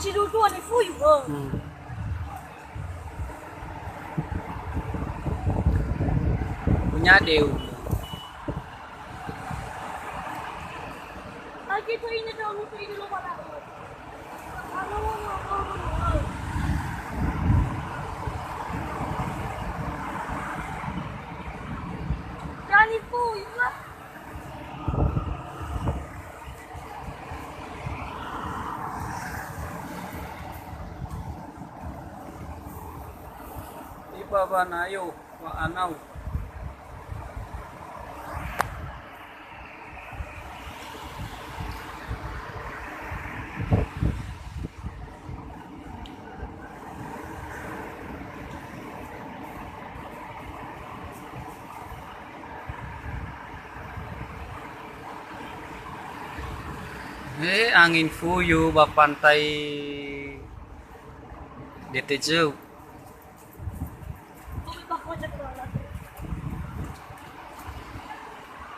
chỉ đồ đồ này vui rồi punya đều lagi tuh ini dulu pada jangan itu lah iba ba na ayo wa anaw angin fuyu ba pantai Detejo.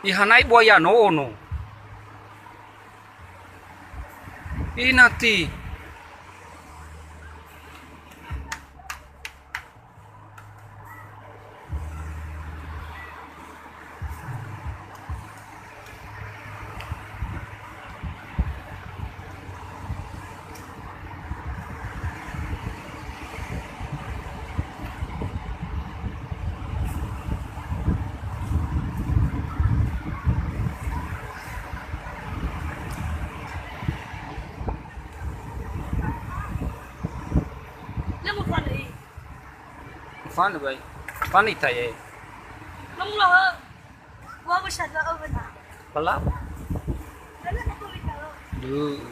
Ihanay buaya no ono. Inati. Fun ba? Fun ita ye. Nung lo, gua masyado ako na. Pala. Dala ko ito. Du.